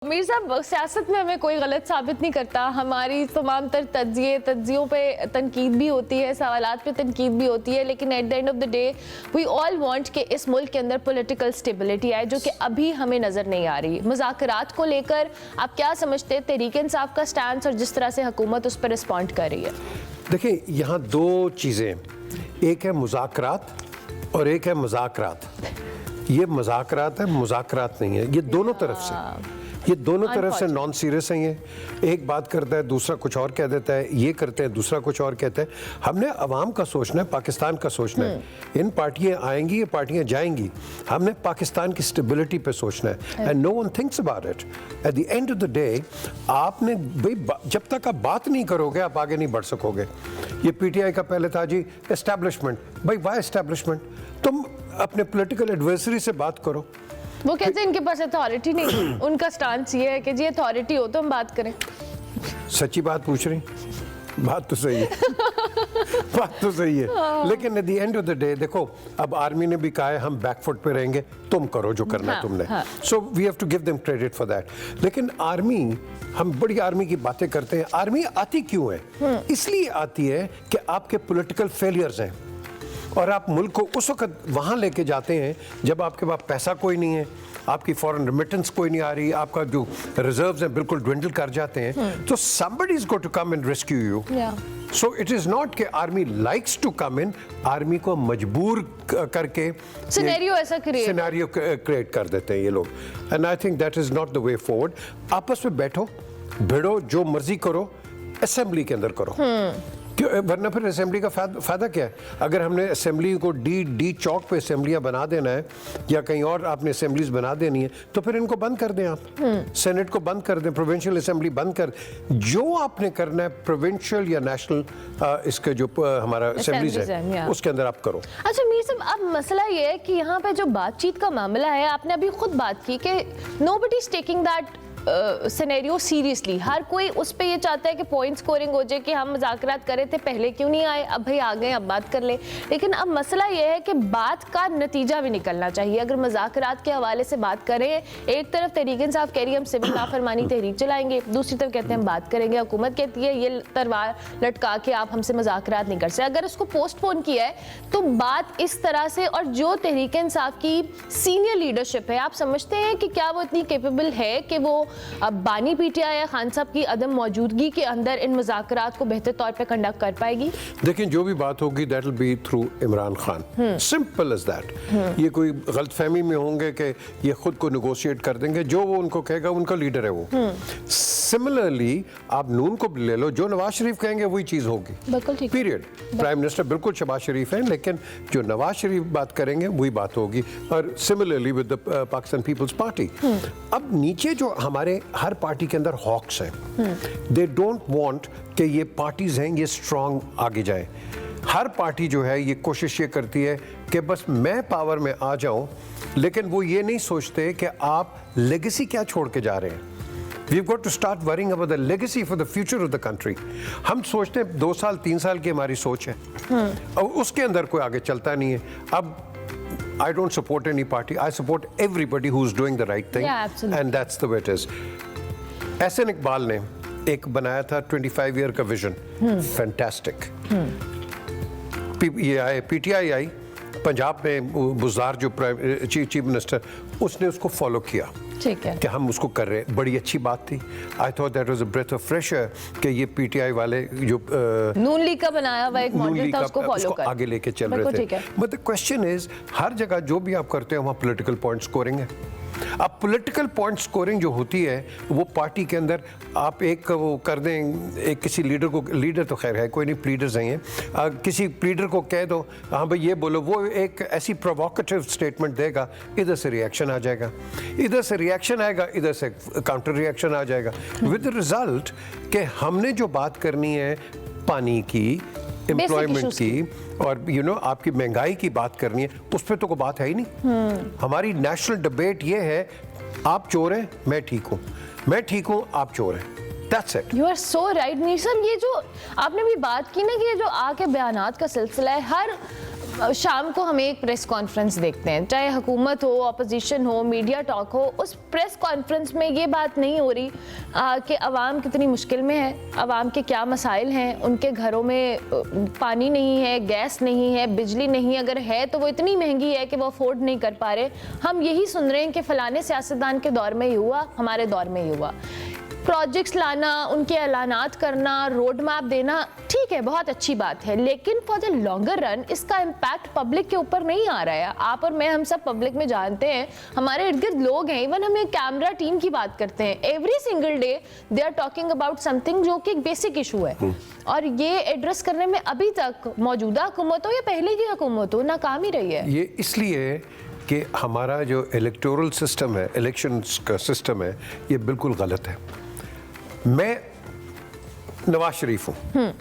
मीर साहब, सियासत में हमें कोई गलत साबित नहीं करता। हमारी तमाम तर तज्जियों पे तनकीद भी होती है, सवालात पे तनकीद भी होती है, लेकिन at the end of the day we all want कि इस मुल्क के अंदर पॉलिटिकल स्टेबिलिटी आए, जो कि अभी हमें नज़र नहीं आ रही। मुज़ाकरात को लेकर आप क्या समझते हैं, तहरीक इंसाफ का स्टैंड और जिस तरह से हुकूमत उस पर रिस्पॉन्ड कर रही है? देखिए, यहाँ दो चीज़ें, एक है मुज़ाकरात और एक है मुज़ाकरात। ये मुज़ाकरात है, मुज़ाकरात नहीं है। ये दोनों तरफ से, ये दोनों तरफ से नॉन सीरियस हैं। ये एक बात करता है, दूसरा कुछ और कह देता है, ये करते हैं, दूसरा कुछ और कहता है। हमने अवाम का सोचना है, पाकिस्तान का सोचना है। इन पार्टियां आएंगी, ये पार्टियां जाएंगी। हमने पाकिस्तान की स्टेबिलिटी पे सोचना है, and no one thinks about it. At the end of the day, आपने भाई जब तक आप बात नहीं करोगे, आप आगे नहीं बढ़ सकोगे। ये पीटीआई का पहले था जी एस्टैब्लिशमेंट। भाई वाई एस्टैब्लिशमेंट? तुम अपने पॉलिटिकल एडवर्सरी से बात करो। वो कहते हैं इनके पास अथॉरिटी नहीं। उनका स्टांस ये है कि जी अथॉरिटी हो तो हम बात करें। सच्ची बात पूछ रही, बात तो सही है। बात तो सही है, लेकिन at the end of the day देखो, अब आर्मी ने भी कहा है हम बैकफुट पे रहेंगे, तुम करो जो करना है तुमने। So we have to give them credit for that. लेकिन आर्मी, हम बड़ी आर्मी की बातें करते हैं। आर्मी आती क्यों है? इसलिए आती है कि आपके पॉलिटिकल फेलियर्स हैं और आप मुल्क को उस वक्त वहाँ लेके जाते हैं जब आपके पास पैसा कोई नहीं है, आपकी फॉरेन रेमिटेंस कोई नहीं आ रही, आपका जो रिजर्व्स हैं बिल्कुल ड्विंडल कर जाते हैं, तो somebody is going to come and rescue you. So it is not कि army likes to come in, army को मजबूर करके सिनेरियो ऐसा क्रिएट कर देते हैं ये लोग। And I think that is not the way forward. आपस में बैठो, भिड़ो, जो मर्जी करो, असेंबली के अंदर करो। वरना फिर असेंबली का फायदा क्या है? अगर हमने असेंबली को डी चौक पे असेंबलियां बना देना है या कहीं और आपने असेंबलीज बना देनी है, तो फिर इनको बंद कर दें आप। सेनेट को बंद कर दें, प्रोविंशियल असेंबली बंद कर। जो आपने करना है प्रोविंशियल या नेशनल, इसके जो हमारा असेंबलीज है उसके अंदर आप करो। अच्छा मीर साहब, अब मसला ये है कि यहाँ पे जो बातचीत का मामला है, आपने अभी खुद बात की कि nobody is taking that scenario seriously. हर कोई उस पे ये चाहता है कि पॉइंट स्कोरिंग हो जाए कि हम मुज़ाकरात करे थे, पहले क्यों नहीं आए, अब भाई आ गए, अब बात कर ले। लेकिन अब मसला ये है कि बात का नतीजा भी निकलना चाहिए। अगर मुज़ाकरात के हवाले से बात करें, एक तरफ तहरीक इंसाफ कह रही है हम सिविल नाफरमानी तहरीक चलाएंगे, दूसरी तरफ कहते हैं हम बात करेंगे, हुकूमत कहती है ये तलवार लटका के आप हमसे मुज़ाकरात नहीं कर सकते। अगर उसको पोस्टपोन किया है तो बात इस तरह से, और जो तहरीक इंसाफ की सीनियर लीडरशिप है, आप समझते हैं कि क्या वो इतनी कैपेबल है कि वो अब बानी पीटीआई या खान साहब की अदम मौजूदगी के अंदर इन मुज़ाकरात को बेहतर तौर पे कंडक्ट कर पाएगी? देखिए, जो भी बात होगी that will be through Imran Khan, simple as that. ये कोई गलतफहमी में होंगे कि ये खुद को नेगोशिएट कर देंगे, जो वो उनको कहेगा, उनका लीडर है वो। सिमिलरली आप नून को ले लो, जो नवाज शरीफ कहेंगे वही चीज होगी, बिल्कुल ठीक, पीरियड। प्राइम मिनिस्टर बिल्कुल शहबाज शरीफ हैं, लेकिन जो नवाज शरीफ बात करेंगे वही बात होगी। और similarly with the Pakistan Peoples Party. अब नीचे जो हमारे हर पार्टी के अंदर हॉक्स हैं, दे डोंट वांट कि ये पार्टीज हैं ये स्ट्रांग आगे जाए। हर पार्टी जो है ये कोशिश ये करती है कि बस मैं पावर में आ जाऊं, लेकिन वो ये नहीं सोचते कि आप लेगेसी क्या छोड़ के जा रहे हैं। We've got to start worrying about the legacy for the future of the country. हम सोचते हैं 2 साल 3 साल की हमारी सोच है, और उसके अंदर कोई आगे चलता नहीं है। अब I don't support any party. I support everybody who's doing the right thing. Yeah, absolutely. And that's the way it is. Ehsan Iqbal ने एक बनाया था 25 ईयर का विजन, फैंटास्टिक। ये आए, पीटीआई आई, पंजाब में बुज़दार जो चीफ मिनिस्टर, उसने उसको फॉलो किया। ठीक है, कि हम उसको कर रहे हैं, बड़ी अच्छी बात थी। I thought that was a breath of fresh air कि ये पीटीआई वाले जो नून लीग का बनाया हुआ एक मॉडल था, उसको फॉलो कर आगे लेके चल रहे थे। बट द क्वेश्चन इज, हर जगह जो भी आप करते हैं वहाँ पॉलिटिकल पॉइंट स्कोरिंग है। अब पॉलिटिकल पॉइंट स्कोरिंग जो होती है वो पार्टी के अंदर आप एक वो कर दें, एक किसी लीडर को, लीडर तो खैर है कोई नहीं, प्लीडर्स नहीं है, किसी प्लीडर को कह दो हाँ भाई ये बोलो, वो एक ऐसी प्रोवोकेटिव स्टेटमेंट देगा, इधर से रिएक्शन आ जाएगा, इधर से रिएक्शन आएगा, इधर से काउंटर रिएक्शन आ जाएगा, विद द रिजल्ट कि हमने जो बात करनी है पानी की, एम्प्लॉयमेंट की और आपकी महंगाई की बात करनी है, उस पर तो कोई बात है ही नहीं। हमारी नेशनल डिबेट ये है, आप चोर हैं मैं ठीक हूँ, मैं ठीक हूँ आप चोर हैं। That's it. You are so right, Mir साहब। ये जो आपने भी बात की ना कि ये जो आके बयानात का सिलसिला है, हर शाम को हमें एक प्रेस कॉन्फ्रेंस देखते हैं, चाहे हुकूमत हो, अपोजिशन हो, मीडिया टॉक हो, उस प्रेस कॉन्फ्रेंस में ये बात नहीं हो रही कि अवाम कितनी मुश्किल में है, अवाम के क्या मसाइल हैं, उनके घरों में पानी नहीं है, गैस नहीं है, बिजली नहीं, अगर है तो वो इतनी महंगी है कि वो अफोर्ड नहीं कर पा रहे। हम यही सुन रहे हैं कि फलाने सियासतदान के दौर में ही हुआ, हमारे दौर में ही हुआ। प्रोजेक्ट्स लाना, उनके ऐलानात करना, रोड मैप देना, ठीक है, बहुत अच्छी बात है, लेकिन फॉर द लॉन्गर रन इसका इम्पैक्ट पब्लिक के ऊपर नहीं आ रहा है। आप और मैं, हम सब पब्लिक में जानते हैं, हमारे इर्द गिर्द लोग हैं, इवन हम एक कैमरा टीम की बात करते हैं, every single day they are talking about something जो कि एक बेसिक इशू है, और ये एड्रेस करने में अभी तक मौजूदा हुकूमत हो या पहले की हुकूमत हो, नाकाम ही रही है। ये इसलिए कि हमारा जो इलेक्टोरल सिस्टम है, इलेक्शंस का सिस्टम है, ये बिल्कुल गलत है। मैं नवाज शरीफ हूँ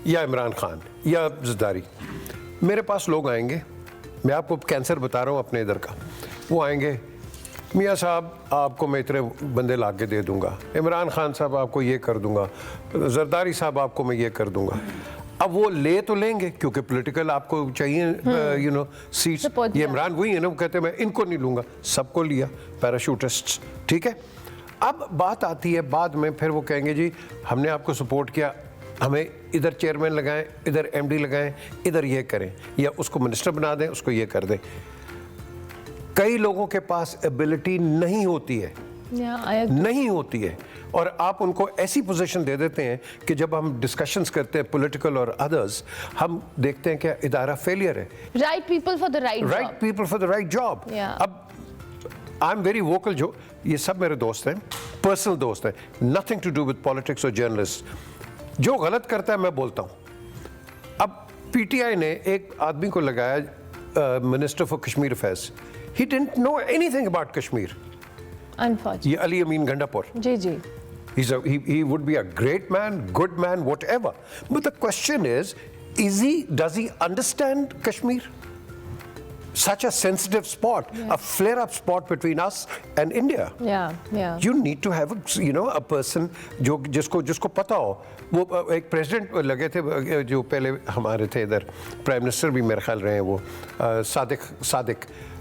या इमरान खान या ज़रदारी, मेरे पास लोग आएंगे, मैं आपको कैंसर बता रहा हूँ अपने इधर का, वो आएंगे, मियाँ साहब आपको मैं इतने बंदे ला के दे दूँगा, इमरान खान साहब आपको ये कर दूँगा, ज़रदारी साहब आपको मैं ये कर दूँगा। अब वो ले तो लेंगे क्योंकि पॉलिटिकल आपको चाहिए यू नो सीट्स, ये इमरान वही है ना, वो कहते हैं मैं इनको नहीं लूँगा, सबको लिया, पैराशूटिस्ट्स, ठीक है। अब बात आती है बाद में, फिर वो कहेंगे जी हमने आपको सपोर्ट किया, हमें इधर चेयरमैन लगाएं, इधर एमडी लगाएं, इधर ये करें, या उसको मिनिस्टर बना दें, उसको ये कर दें। कई लोगों के पास एबिलिटी नहीं होती है, नहीं होती है, और आप उनको ऐसी पोजीशन दे देते हैं कि जब हम डिस्कशंस करते हैं पॉलिटिकल और अदर्स, हम देखते हैं कि इदारा फेलियर है। Right people for the right people for the right job. अब आई एम वेरी वोकल, जो ये सब मेरे दोस्त हैं, पर्सनल दोस्त हैं, nothing to do with politics और जर्नलिस्ट। जो गलत करता है मैं बोलता हूँ। अब पीटीआई ने एक आदमी को लगाया minister for Kashmir affairs, he didn't know anything about Kashmir. Unfortunately ये अली अमीन गंडापुर, जी he would be a great man, good man, whatever, but the question is does he understand Kashmir? Such a sensitive spot, a flare-up spot between us and India. Yeah. You need to have a person जिसको पता हो। वो एक president लगे थे जो पहले हमारे थे इधर, प्राइम मिनिस्टर भी मेरे ख्याल रहे हैं वो, Sadiq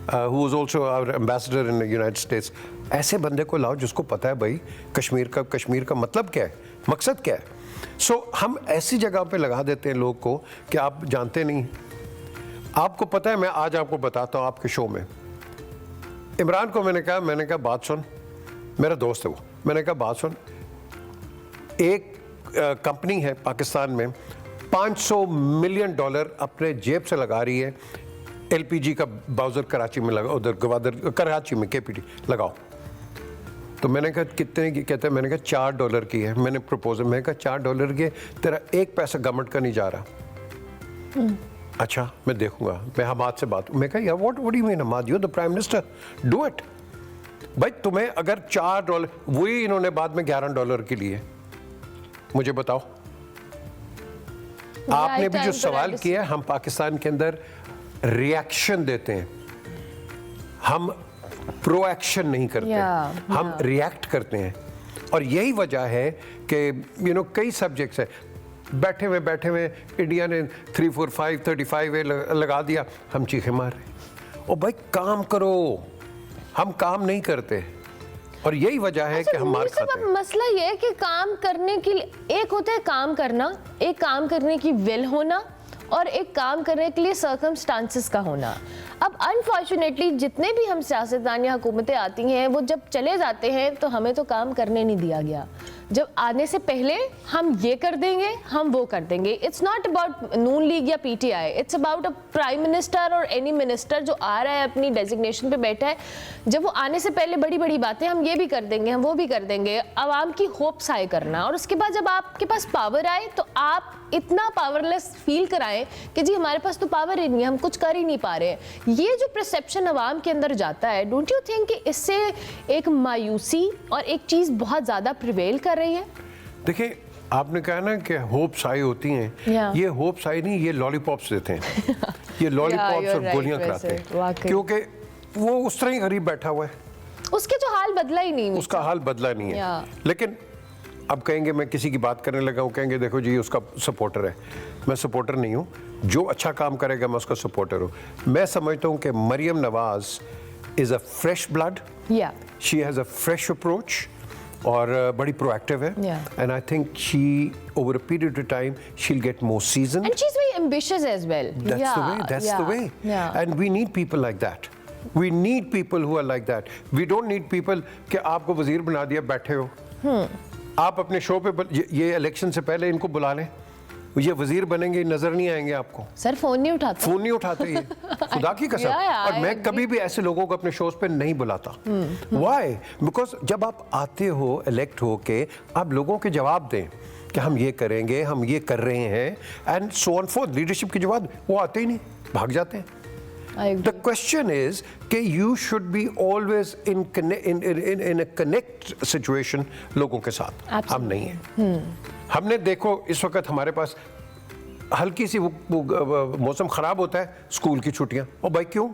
who was also our ambassador in the United States। ऐसे बंदे को लाओ जिसको पता है भाई कश्मीर का मतलब क्या है, मकसद क्या है। सो हम ऐसी जगह पे लगा देते हैं लोग को कि आप जानते नहीं। आपको पता है, मैं आज आपको बताता हूँ आपके शो में, इमरान को मैंने कहा बात सुन, मेरा दोस्त है वो, मैंने कहा बात सुन, एक कंपनी है पाकिस्तान में $500 मिलियन अपने जेब से लगा रही है, एलपीजी का बाउजर कराची में लगा, उधर गवादर कराची में केपीटी लगाओ। तो मैंने कहा कितने की, कहते हैं, मैंने कहा $4 की है। मैंने प्रपोजल, मैंने कहा $4 की, तेरा एक पैसा गवर्नमेंट का नहीं जा रहा। अच्छा मैं देखूंगा, मैं हमाद से बात, मैं कहा यार what do you mean Hamad, you the prime minister, do it. भाई तुम्हें अगर $4, वही इन्होंने बाद में $11 के लिए, मुझे बताओ। आपने भी जो सवाल किया, हम पाकिस्तान के अंदर रिएक्शन देते हैं, हम प्रोएक्शन नहीं करते, हम रिएक्ट करते हैं। और यही वजह है कि कई सब्जेक्ट्स है, बैठे हुए इंडिया ने 3, 4, 5, 35 लगा दिया, हम चीखे मार रहे। ओ भाई काम करो, हम काम नहीं करते, और यही वजह है कि हम मार खाते हैं। मसला ये है कि काम करने के लिए, एक होता है काम करना, एक काम करने की विल होना, और एक काम करने के लिए सर्कमस्टांसेस का होना। अब अनफॉर्चुनेटली जितने भी हम सियासतदान या हुकूमतें आती हैं, वो जब चले जाते हैं तो हमें तो काम करने नहीं दिया गया। जब आने से पहले हम ये कर देंगे, हम वो कर देंगे। It's not about Noon League या PTI, it's about a prime minister और एनी मिनिस्टर जो आ रहा है, अपनी डेजिग्नेशन पे बैठा है। जब वो आने से पहले बड़ी बड़ी बातें, हम ये भी कर देंगे, हम वो भी कर देंगे, आवाम की होप्स हाई करना, और उसके बाद जब आपके पास पावर आए तो आप इतना पावरलेस फील कराएं कि जी हमारे पास तो पावर ही नहीं है, हम कुछ कर ही नहीं पा रहे हैं। ये जो परसेप्शन आवाम के अंदर जाता है, डोंट यू थिंक कि इससे एक मायूसी और एक चीज़ बहुत ज़्यादा प्रिवेल कर रही है? देखिए, आपने कहा ना कि होप्स आई होती हैं, ये होप्स आई नहीं, ये लॉलीपॉप्स देते हैं। ये लॉलीपॉप्स और गोलियां कराते हैं, क्योंकि वो उस तरह ही गरीब बैठा हुआ है, उसके तो हाल बदला ही नहीं, उसका हाल बदला नहीं है। लेकिन अब कहेंगे मैं किसी की बात करने लगा हूँ, कहेंगे देखो जी उसका सपोर्टर है, मैं सपोर्टर नहीं हूँ, जो अच्छा काम करेगा मैं उसका सपोर्टर हूँ। मैं समझता हूँ कि Maryam Nawaz is a fresh blood, she has a fresh approach और बड़ी प्रोएक्टिव है, and I think she over a period of time she'll get more season, and she is very ambitious as well. That's the way, and we need people like that. We need people who are like that. We don't need people कि आपको वजीर बना दिया बैठे हो, आप अपने show पे ये इलेक्शन से पहले इनको बुला लें, ये वजीर बनेंगे, नजर नहीं आएंगे आपको। सर फोन नहीं उठाते ये खुदा की कसम। और मैं कभी भी ऐसे लोगों को अपने शोज पे नहीं बुलाता। Why? Because जब आप आते हो इलेक्ट हो के, आप लोगों के जवाब दें कि हम ये करेंगे, हम ये कर रहे हैं, and so on fourth. Leadership के जवाब वो आते ही नहीं, भाग जाते हैं। The question is कि you should be always in a connect situation लोगों के साथ। हम नहीं हैं। हमने देखो इस वक्त हमारे पास हल्की सी वो मौसम खराब होता है, स्कूल की छुट्टियां, और भाई क्यों?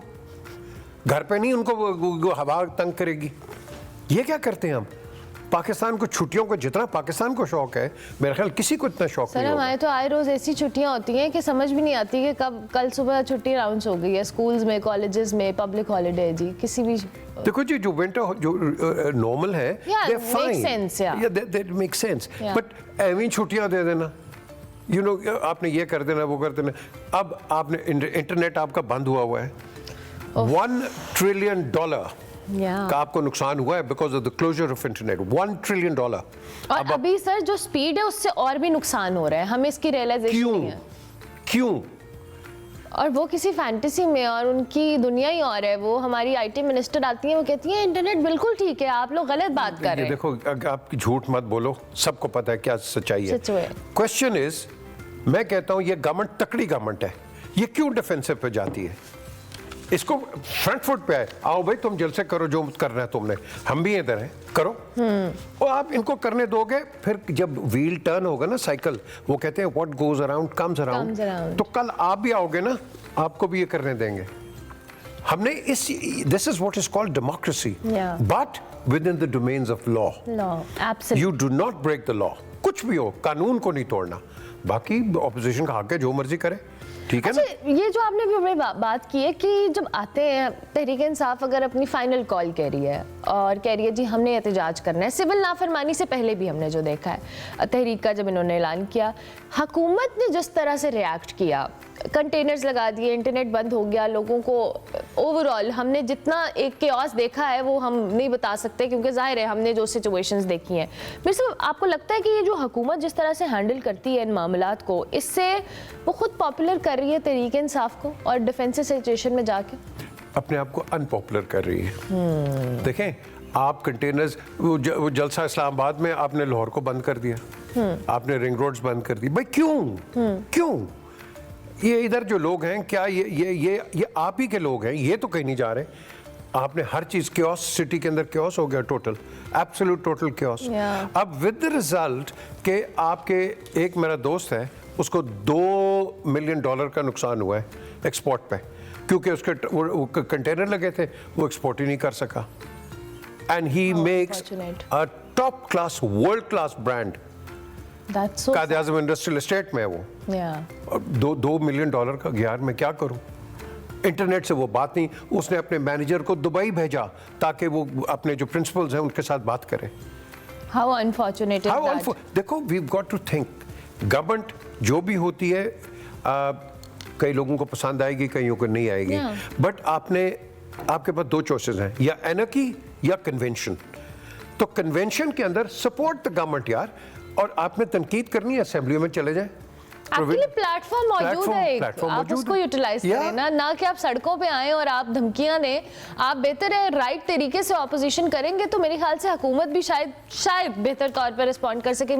घर पे नहीं, उनको वो हवा तंग करेगी। ये क्या करते हैं हम? पाकिस्तान को छुट्टियों को जितना पाकिस्तान को शौक है, मेरे ख्याल किसी को इतना शौक नहीं होगा। सर हमारे तो आए रोज ऐसी छुट्टियां होती हैं कि समझ भी नहीं आती कि कब कल सुबह छुट्टी अनाउंस हो गई है, स्कूल्स में, कॉलेजेस में, पब्लिक हॉलिडे है जी, किसी भी। देखो जी, जो विंटर जो नॉर्मल है, they fine, that make sense, but even छुट्टियां दे देना, यू नो, आपने ये कर देना, वो कर देना। अब आपने इंटरनेट आपका बंद हुआ है, $1 ट्रिलियन का आपको नुकसान हुआ है because of the closure of internet. $1 trillion. और अभी सर जो स्पीड है उससे और भी नुकसान हो रहा है, हमें इसकी रियलाइजेशन नहीं है। क्यों? और वो किसी फैंटेसी में, और उनकी दुनिया ही और है। वो हमारी आईटी मिनिस्टर आती है, वो कहती है इंटरनेट बिल्कुल ठीक है, आप लोग गलत बात कर रहे हैं। देखो, आप झूठ मत बोलो, सबको पता है क्या सच्चाई है। क्वेश्चन इज, मैं कहता हूं ये गवर्नमेंट तकड़ी गवर्नमेंट है, ये क्यों डिफेंसिव पे जाती है? इसको फ्रंट फुट पे है, आओ भाई तुम जलसे करो, जो करना है तुमने, हम भी इधर हैं, करो। और आप इनको करने दोगे, फिर जब व्हील टर्न होगा ना, साइकिल, वो कहते हैं what goes around comes around, तो कल आप भी आओगे ना, आपको भी ये करने देंगे। हमने this is what is called democracy, but within the domains of law. You do not break the law. कुछ भी हो, कानून को नहीं तोड़ना। बाकी ऑपोजिशन का हक है, जो मर्जी करे, ठीक है ना? ये जो आपने भी बात की है कि जब आते हैं, तहरीक इंसाफ अगर अपनी फाइनल कॉल कह रही है और कह रही है जी हमने एहतजाज करना है, सिविल नाफरमानी से पहले भी हमने जो देखा है, तहरीक का जब इन्होंने ऐलान किया, हुकूमत ने जिस तरह से रिएक्ट किया, कंटेनर्स लगा दिए, इंटरनेट बंद हो गया, लोगों को ओवरऑल हमने जितना एक केओस देखा है वो हम नहीं बता सकते, क्योंकि जाहिर है हमने जो सिचुएशंस देखी हैं। मेरे से आपको लगता है कि ये जो हुकूमत जिस तरह से हैंडल करती है इन मामलात को, इससे वो खुद पॉपुलर कर रही है तहरीक इंसाफ को, और डिफेंसिव सिचुएशन में जाके अपने आप को अनपॉपुलर कर रही है? देखें, आप कंटेनर्स, वो जलसा इस्लामाबाद में आपने लाहौर को बंद कर दिया, आपने रिंग रोड्स बंद कर दी, भाई क्यों? ये इधर जो लोग हैं, क्या ये आप ही के लोग हैं? ये तो कहीं नहीं जा रहे। आपने हर चीज क्योस, सिटी के अंदर क्योस हो गया, टोटल एब्सोल्यूट टोटल क्योस। अब विद द रिजल्ट के आपके, एक मेरा दोस्त है, उसको $2 मिलियन का नुकसान हुआ है एक्सपोर्ट पे, क्योंकि उसके वो कंटेनर लगे थे, वो एक्सपोर्ट ही नहीं कर सका। And he makes a top class, world class brand, कायदे आज़म इंडस्ट्रियल एस्टेट में है वो। $2 मिलियन का, यार मैं क्या करूं? इंटरनेट से वो बात नहीं, उसने अपने मैनेजर को दुबई भेजा ताकि वो अपने जो प्रिंसिपल्स हैं उनके साथ बात करें। How unfortunate is that? देखो, we've got to think, government जो भी होती है, कई लोगों को पसंद आएगी, कईयों को नहीं आएगी, बट आपके पास 2 चॉइसेस हैं, या एनर्की या कन्वेंशन। तो कन्वेंशन के अंदर सपोर्ट द गवर्नमेंट यार, और आपने तनकीद करनी है, असेंबली में चले जाएं। आपके लिए प्लेटफॉर्म मौजूद है, आप उसको यूटिलाइज करें ना कि आप सड़कों पे आएं और आप धमकियां दें। आप बेहतर है राइट तरीके से ऑपोजिशन करेंगे, तो मेरे ख्याल से हुकूमत भी शायद बेहतर तौर पर रिस्पॉन्ड कर सके।